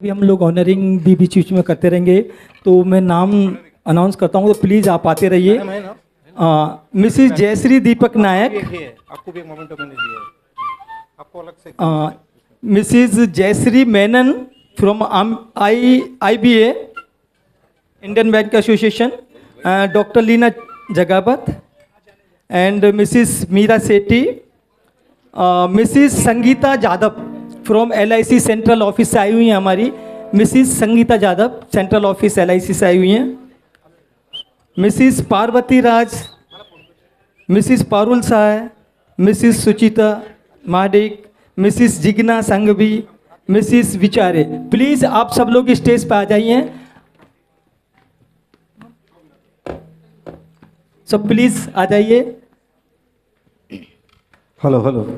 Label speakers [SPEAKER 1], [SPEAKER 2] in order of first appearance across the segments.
[SPEAKER 1] भी हम लोग ऑनरिंग भी बीच बीच में करते रहेंगे, तो मैं नाम अनाउंस करता हूँ, तो प्लीज़ आप आते रहिए। मिसिस जयश्री दीपक नायक,
[SPEAKER 2] आपको भी एक मोमेंटो मैंने दिया है, आपको अलग से।
[SPEAKER 1] Mrs Jayashree Menon from IBA Indian bank association, doctor Leena Jagawat and Mrs Meera Sethi, Mrs Sangeeta Jadhav from LIC central office से आई हुई हैं हमारी। Mrs Sangeeta Jadhav central office LIC से आई हुई हैं। Mrs Parvati Raj, Mrs Parul Sai, Mrs Suchita Madik, Mrs Jigna Sanghavi, Mrs Vichare. Please आप सब लोग स्टेज पर आ जाइए। सब प्लीज़ आ जाइए।
[SPEAKER 2] Hello hello.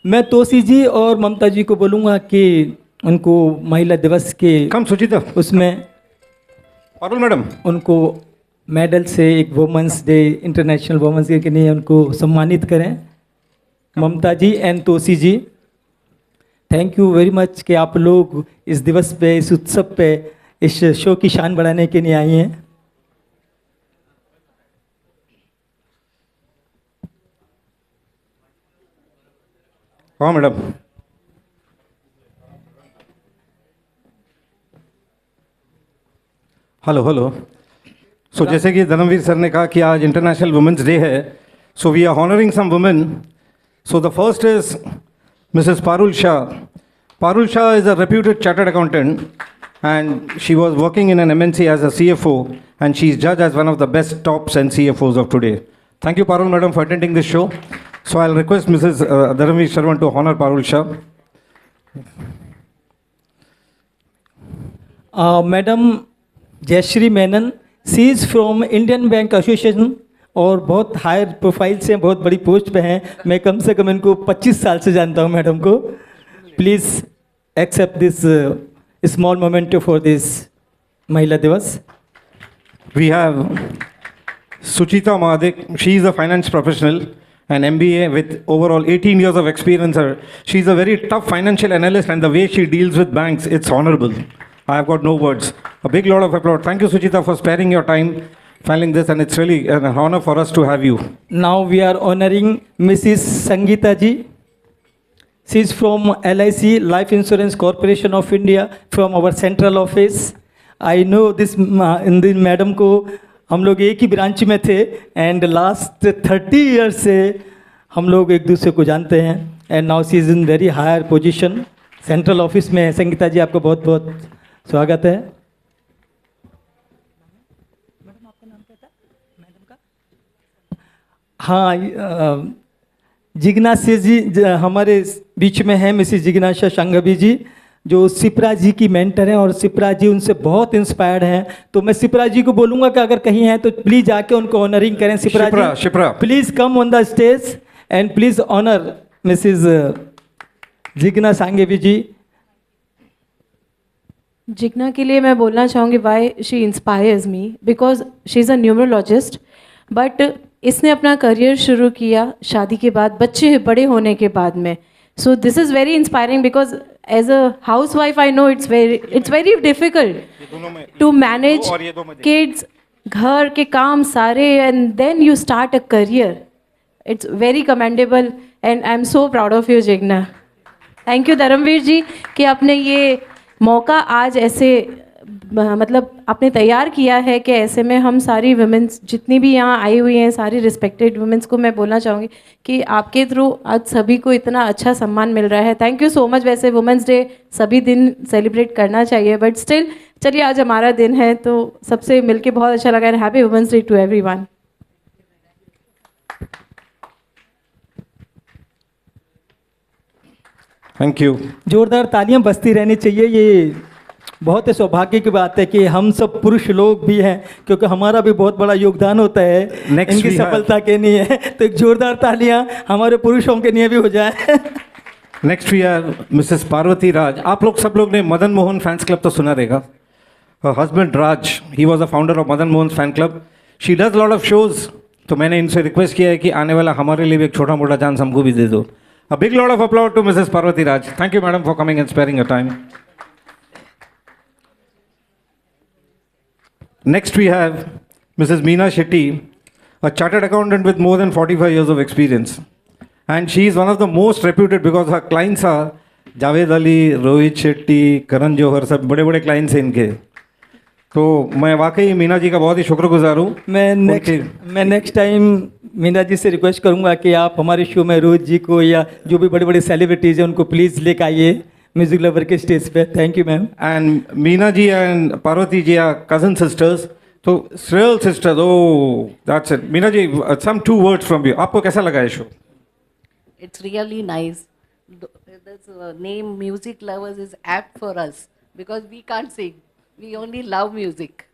[SPEAKER 1] मैं तोसी जी और ममता जी को बोलूँगा कि उनको महिला दिवस के
[SPEAKER 2] कम सुचिता
[SPEAKER 1] उसमें
[SPEAKER 2] पारुल मैडम
[SPEAKER 1] उनको मेडल से एक women's day, international women's day के लिए उनको सम्मानित करें। Mamata ji and Tosi ji, thank you very much कि आप लोग इस दिवस पे, इस उत्सव पे, इस शो की शान बढ़ाने के लिए आई हैं।
[SPEAKER 2] हाँ मैडम। Hello hello. सो जैसे कि धर्मवीर सर ने कहा कि आज इंटरनेशनल वुमेन्स डे है, so we are honouring some women. So the first is Mrs Parul Shah. Parul Shah is a reputed chartered accountant, and she was working in an MNC as a CFO, and she's judged as one of the best tops and CFOs of today. Thank you, Parul Madam, for attending this show. So I'll request Mrs. Dharamveer Sharwan to honor Parul Shah.
[SPEAKER 1] Madam Jayashree Menon, she is from Indian bank association और बहुत higher profile से, बहुत बड़ी post पे हैं। मैं कम से कम इनको 25 साल से जानता हूँ मैडम को। Please accept this small memento for this महिला दिवस।
[SPEAKER 2] We have Suchita Mahadik. She is a finance professional, an MBA with overall 18 years of experience. She's a very tough financial analyst, and the way she deals with banks, it's honorable. I have got no words. A big lot of applause. Thank you, Suchita, for sparing your time filing this, and it's really an honor for us to have you.
[SPEAKER 1] Now we are honoring Mrs. Sangeeta ji. She is from LIC Life Insurance Corporation of India, from our central office. I know this in the madam को हम लोग एक ही branch में थे, and last 30 years से हम लोग एक दूसरे को जानते हैं, and now she is in very higher position central office में। संगीता जी, आपका बहुत बहुत स्वागत है। मैडम आपका नाम क्या था मैडम का? हाँ, जिग्नाशा जी हमारे बीच में हैं। मिसिस जिग्नाशा संघवी जी, जो सिप्रा जी की मेंटर हैं, और सिप्रा जी उनसे बहुत इंस्पायर्ड हैं। तो मैं सिप्रा जी को बोलूँगा कि अगर कहीं हैं तो प्लीज़ आके उनको ऑनरिंग करें। Sipra ji, please come on the stage and please honour Mrs Jigna Sanghavi ji.
[SPEAKER 3] Jigna के लिए मैं बोलना चाहूँगी why she inspires me, because she is a numerologist, but इसने अपना करियर शुरू किया शादी के बाद, बच्चे बड़े होने के बाद में। So this is very inspiring, because as a housewife I know it's very difficult to manage kids, घर के काम सारे, and then you start a career. It's very commendable and I am so proud of you Jigna. Thank you Dharmveer ji कि आपने ये मौका आज ऐसे मतलब आपने तैयार किया है कि ऐसे में हम सारी वुमेन्स जितनी भी यहाँ आई हुई हैं, सारी रिस्पेक्टेड वुमेन्स को मैं बोलना चाहूँगी कि आपके थ्रू आज सभी को इतना अच्छा सम्मान मिल रहा है। Thank you so much. वैसे वुमेन्स डे सभी दिन सेलिब्रेट करना चाहिए, बट स्टिल चलिए आज हमारा दिन है, तो सबसे मिलके बहुत अच्छा लगा। And happy women's day to everyone.
[SPEAKER 2] Thank you.
[SPEAKER 1] जोरदार तालियां बजती रहनी चाहिए। ये बहुत ही सौभाग्य की बात है कि हम सब पुरुष लोग भी हैं, क्योंकि हमारा भी बहुत बड़ा योगदान होता है इनकी सफलता के लिए। तो एक जोरदार तालियां हमारे पुरुषों के लिए भी हो जाए।
[SPEAKER 2] Next we are Mrs Parvati Raj. आप लोग सब लोग ने मदन मोहन फैंस क्लब तो सुना रहेगा। Husband Raj, he was a founder of Madan Mohan fan club. She does lot of shows तो मैंने इनसे रिक्वेस्ट किया है कि आने वाला हमारे लिए भी एक छोटा मोटा चांस हमको भी दे दो. A big lot of applause to Mrs. Parvati Raj. Thank you, madam, for coming and sparing your time. Next, we have Mrs. Meena Shetty, a chartered accountant with more than 45 years of experience. And she is one of the most reputed because her clients are Javed Ali, Rohit Shetty, Karan Johar, सब बड़े बड़े clients हैं इनके. तो मैं वाकई मीना जी का बहुत ही शुक्रगुजार हूँ.
[SPEAKER 1] मैं नेक्स्ट टाइम मीना जी से रिक्वेस्ट करूंगा कि आप हमारे शो में रोहित जी को या जो भी बड़े बड़े सेलिब्रिटीज़ हैं उनको प्लीज़ लेकर आइए म्यूजिक लवर के स्टेज पे. Thank you ma'am.
[SPEAKER 2] And Meena ji and Parvati ji are cousin sisters. So real sisters. Oh, that's it. Meena ji, some 2 words from you. आपको कैसा लगा ये show?
[SPEAKER 4] It's really nice. This name Music Lovers is apt for us because we can't sing. We only love music.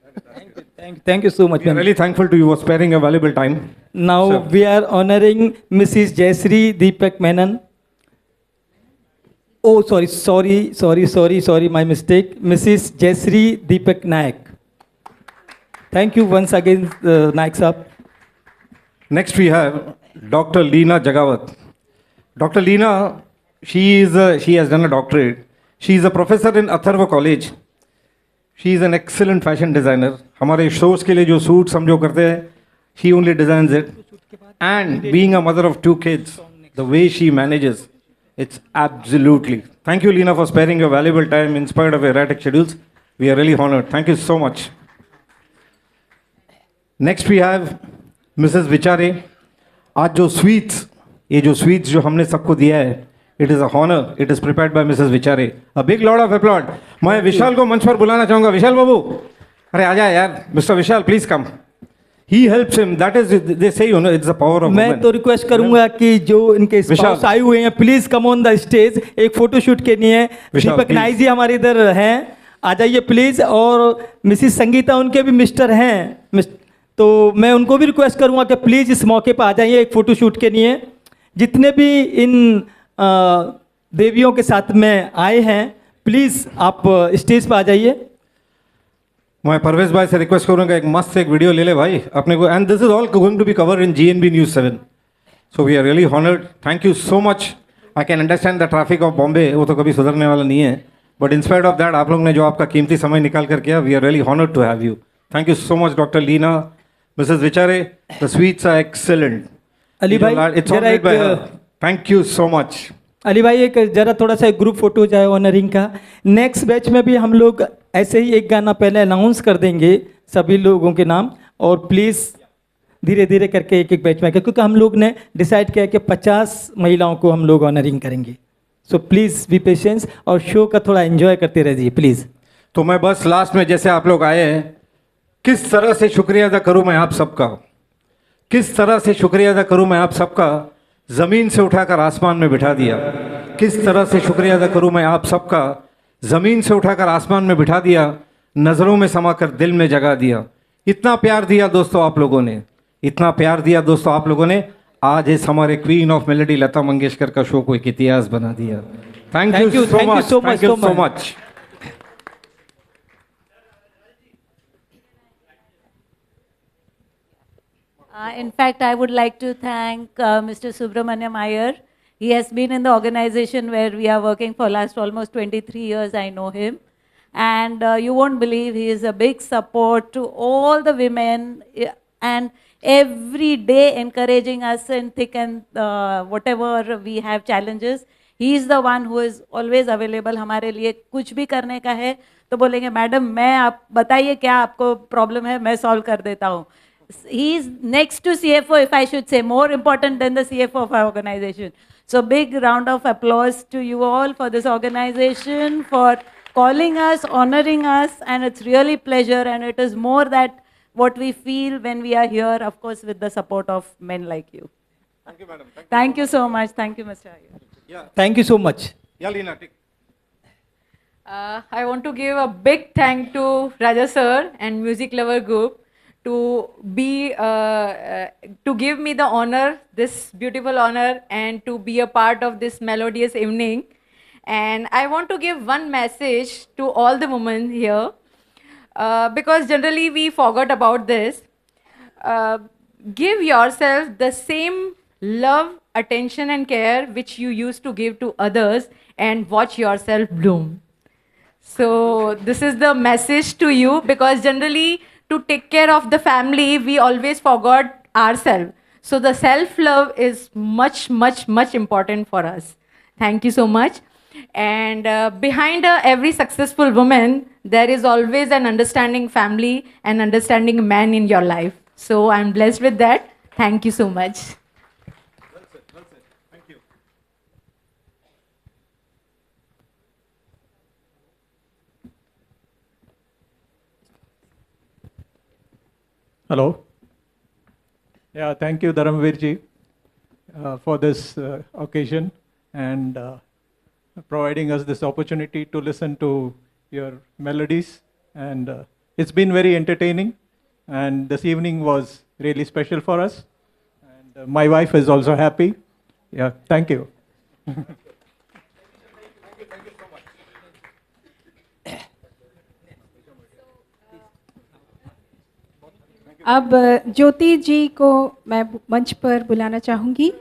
[SPEAKER 1] Thank you so much
[SPEAKER 2] We are
[SPEAKER 1] ma'am.
[SPEAKER 2] really thankful to you for sparing your valuable time.
[SPEAKER 1] Now
[SPEAKER 2] Sir.
[SPEAKER 1] we are honoring Mrs. Jayashree Deepak Menon. Oh, sorry, my mistake. Mrs. Jayashree Deepak Nayak. Thank you once again, Nayak Saab.
[SPEAKER 2] Next we have Dr. Leena Jagawat. Dr. Leena, she has done a doctorate. She is a professor in Atharva College. She is an excellent fashion designer. हमारे shows के लिए जो suits हम जो करते हैं, she only designs it. And being a mother of 2 kids, the way she manages, it's absolutely. Thank you, Leena, for sparing your valuable time in spite of your erratic schedules. We are really honored. Thank you so much. Next we have Mrs. Vichare. आज जो sweets, ये जो sweets जो हमने सबको दिया है, it is a honor. It is prepared by Mrs. Vichare. A big lot of applause. मैं विशाल को मंच पर बुलाना चाहूँगा. विशाल बाबू, अरे आ जाए यार. Mr. Vishal, please come. He helps him. That is, they say, you know, it's the power of
[SPEAKER 1] मैं
[SPEAKER 2] women.
[SPEAKER 1] तो रिक्वेस्ट करूंगा कि जो इनके स्पाउस आए हुए हैं please come on the stage एक फोटो शूट के लिए.
[SPEAKER 2] विशाल,
[SPEAKER 1] दीपक
[SPEAKER 2] please.
[SPEAKER 1] नाइक जी हमारे इधर हैं, आ जाइए प्लीज. और मिसिस संगीता उनके भी मिस्टर हैं, तो मैं उनको भी रिक्वेस्ट करूंगा कि प्लीज इस मौके पर आ जाइए एक फोटो शूट के लिए. जितने भी इन देवियों के साथ में आए हैं प्लीज आप स्टेज पर आ जाइए.
[SPEAKER 2] मैं परवेज भाई से रिक्वेस्ट करूंगा एक मस्त एक वीडियो ले ले भाई अपने को. And this is all going to be cover in GNB News 7. So we are really honoured. Thank you so much. I can understand the traffic of Bombay, वो तो कभी सुधरने वाला नहीं है. But in spite of that आप लोग ने जो आपका कीमती समय निकाल कर किया, we are really honoured to have you. Thank you so much doctor Leena. Mrs Vichare, the sweets are excellent.
[SPEAKER 1] Ali भाई,
[SPEAKER 2] it's all made by her. Thank you so much.
[SPEAKER 1] Ali भाई एक जरा थोड़ा सा एक ग्रुप फोटो जाए ऑनरिंग का. नेक्स्ट बैच में भी हम लोग ऐसे ही एक गाना पहले अनाउंस कर देंगे सभी लोगों के नाम, और प्लीज़ धीरे धीरे करके एक एक बैच में, क्योंकि हम लोग ने डिसाइड किया कि 50 महिलाओं को हम लोग ऑनरिंग करेंगे. सो प्लीज़ बी पेशेंस और शो का थोड़ा एंजॉय करते रहिए प्लीज़.
[SPEAKER 2] तो मैं बस लास्ट में जैसे आप लोग आए हैं, किस तरह से शुक्रिया अदा करूं मैं आप सबका, किस तरह से शुक्रिया अदा करूं मैं आप सबका. ज़मीन से उठाकर आसमान में बिठा दिया. किस तरह से शुक्रिया अदा करूं मैं आप सबका. ज़मीन से उठाकर आसमान में बिठा दिया, नज़रों में समाकर दिल में जगा दिया. इतना प्यार दिया दोस्तों आप लोगों ने, इतना प्यार दिया दोस्तों आप लोगों ने. आज इस हमारे queen of melody Lata Mangeshkar का शो को एक इतिहास बना दिया. Thank you so much. Thank you so much.
[SPEAKER 4] In fact, I would like to thank Mr. Subramaniam Iyer. He has been in the organization where we are working for last almost 23 years. I know him. And you won't believe he is a big support to all the women and every day encouraging us in thick and whatever we have challenges. He is the one who is always available. हमारे लिए कुछ भी करने का है तो बोलेंगे madam मैं आप बताइए क्या आपको प्रॉब्लम है, मैं सॉल्व कर देता हूँ. He is next to CFO, if I should say, more important than the CFO of our organization. So big round of applause to you all for this organization, for calling us, honoring us, and it's really pleasure, and it is more that what we feel when we are here, of course, with the support of men like you.
[SPEAKER 2] Thank you, madam.
[SPEAKER 4] Thank you so much. Thank you, Mr. Iyer.
[SPEAKER 2] Yeah.
[SPEAKER 1] Thank you so much.
[SPEAKER 2] Yeah, Leena, take.
[SPEAKER 5] I want to give a big thank to Raja sir and Music Lover Group to give me the honor, this beautiful honor, and to be a part of this melodious evening. And I want to give one message to all the women here, because generally we forgot about this. give yourself the same love, attention, and care which you used to give to others, and watch yourself bloom. So, this is the message to you, because generally, to take care of the family, we always forgot ourselves. So, the self love is much, much, much important for us. Thank you so much. And behind every successful woman, there is always an understanding family and understanding man in your life. So, I'm blessed with that. Thank you so much.
[SPEAKER 6] Hello. Yeah, thank you, Dharamveer ji, for this occasion and providing us this opportunity to listen to your melodies. And it's been very entertaining. And this evening was really special for us. And my wife is also happy. Yeah, thank you.
[SPEAKER 7] अब ज्योति जी को मैं मंच पर बुलाना चाहूँगी।